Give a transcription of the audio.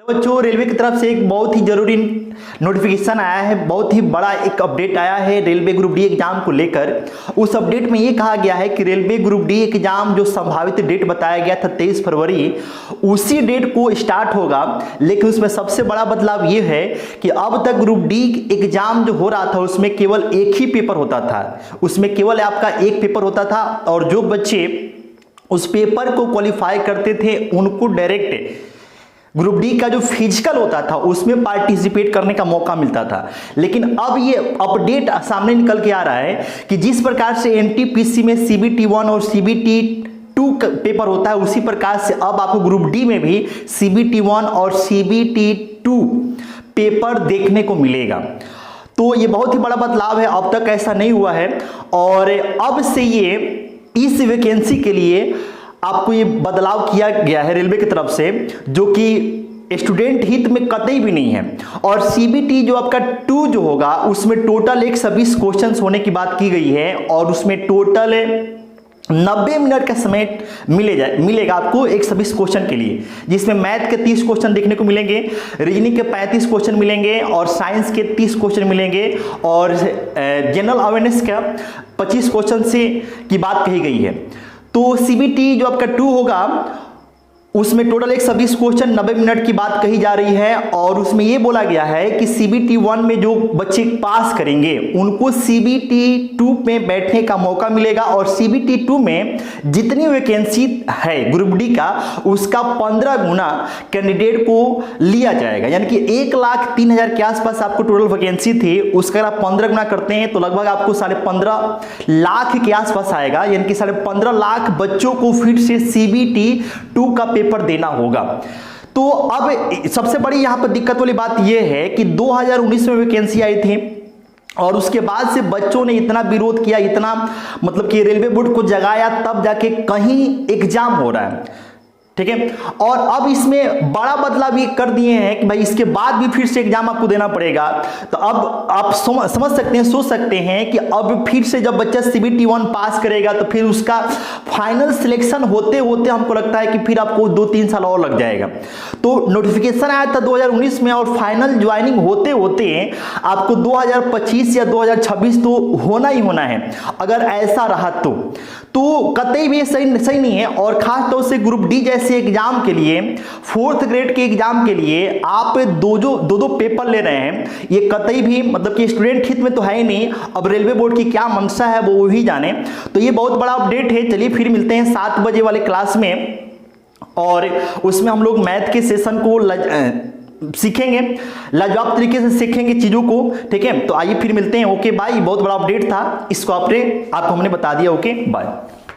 बच्चों, रेलवे की तरफ से एक बहुत ही जरूरी नोटिफिकेशन आया है, बहुत ही बड़ा एक अपडेट आया है रेलवे ग्रुप डी एग्जाम को लेकर। उस अपडेट में ये कहा गया है कि रेलवे ग्रुप डी एग्जाम जो संभावित डेट बताया गया था 23 फरवरी, उसी डेट को स्टार्ट होगा। लेकिन उसमें सबसे बड़ा बदलाव ये है कि अब तक ग्रुप डी एग्जाम जो हो रहा था उसमें केवल एक ही पेपर होता था, उसमें केवल आपका एक पेपर होता था और जो बच्चे उस पेपर को क्वालिफाई करते थे उनको डायरेक्ट ग्रुप डी का जो फिजिकल होता था उसमें पार्टिसिपेट करने का मौका मिलता था। लेकिन अब ये अपडेट सामने निकल के आ रहा है कि जिस प्रकार से एनटीपीसी में सीबीटी 1 और सीबीटी 2 पेपर होता है, उसी प्रकार से अब आपको ग्रुप डी में भी सीबीटी 1 और सीबीटी 2 पेपर देखने को मिलेगा। तो ये बहुत ही बड़ा बदलाव है, अब तक ऐसा नहीं हुआ है और अब से ये इस वैकेंसी के लिए आपको ये बदलाव किया गया है रेलवे की तरफ से, जो कि स्टूडेंट हित में कतई भी नहीं है। और सीबीटी जो आपका 2 जो होगा उसमें टोटल 120 क्वेश्चंस होने की बात की गई है और उसमें टोटल 90 मिनट का समय मिलेगा आपको 120 क्वेश्चन के लिए, जिसमें मैथ के 30 क्वेश्चन देखने को मिलेंगे, रीजनिंग के 35 क्वेश्चन मिलेंगे और साइंस के 30 क्वेश्चन मिलेंगे और जनरल अवेयरनेस का 25 क्वेश्चन से की बात कही गई है। तो सीबीटी जो आपका 2 होगा उसमें टोटल 120 क्वेश्चन 90 मिनट की बात कही जा रही है और उसमें यह बोला गया है कि सीबीटी 1 में जो बच्चे पास करेंगे उनको सीबीटी 2 में बैठने का मौका मिलेगा और सीबीटी 2 में जितनी वैकेंसी है ग्रुप डी का उसका 15 गुना कैंडिडेट को लिया जाएगा। यानी कि 1,03,000 के आसपास आपको टोटल वैकेंसी थी, उसका अगर आप 15 गुना करते हैं तो लगभग आपको 15.5 लाख के आसपास आएगा। यानी कि 15.5 लाख बच्चों को फिर से सीबीटी 2 का पेपर देना होगा। तो अब सबसे बड़ी यहां पर दिक्कत वाली बात यह है कि 2019 में वैकेंसी आई थी और उसके बाद से बच्चों ने इतना विरोध किया, इतना मतलब कि रेलवे बोर्ड को जगाया, तब जाके कहीं एग्जाम हो रहा है, ठीक है। और अब इसमें बड़ा बदलाव ये कर दिए हैं कि भाई इसके बाद भी फिर से एग्जाम आपको देना पड़ेगा। तो अब आप समझ सकते हैं, सोच सकते हैं कि अब फिर से जब बच्चा सीबीटी 1 पास करेगा तो फिर उसका फाइनल सिलेक्शन होते होते हमको लगता है कि फिर आपको 2-3 साल और लग जाएगा। तो नोटिफिकेशन आया था 2019 में और फाइनल ज्वाइनिंग होते होते आपको 2025 या 2026 तो होना ही होना है। अगर ऐसा रहा तो कतई भी सही नहीं है। और खास तौर से ग्रुप डी जैसे एग्जाम के लिए, 4th ग्रेड के एग्जाम के लिए आप दो पेपर ले रहे हैं, ये कतई भी मतलब कि स्टूडेंट हित में तो है ही नहीं। अब रेलवे बोर्ड की क्या मंशा है वो ही जाने। तो ये बहुत बड़ा अपडेट है। चलिए फिर मिलते हैं 7 बजे वाले क्लास में और उसमें हम लोग मैथ के सेशन को सीखेंगे, लाजवाब तरीके से सीखेंगे चीजों को, ठीक है। तो आइए फिर मिलते हैं। Okay bye. बहुत बड़ा अपडेट था, इसको आपको हमने बता दिया। Okay bye.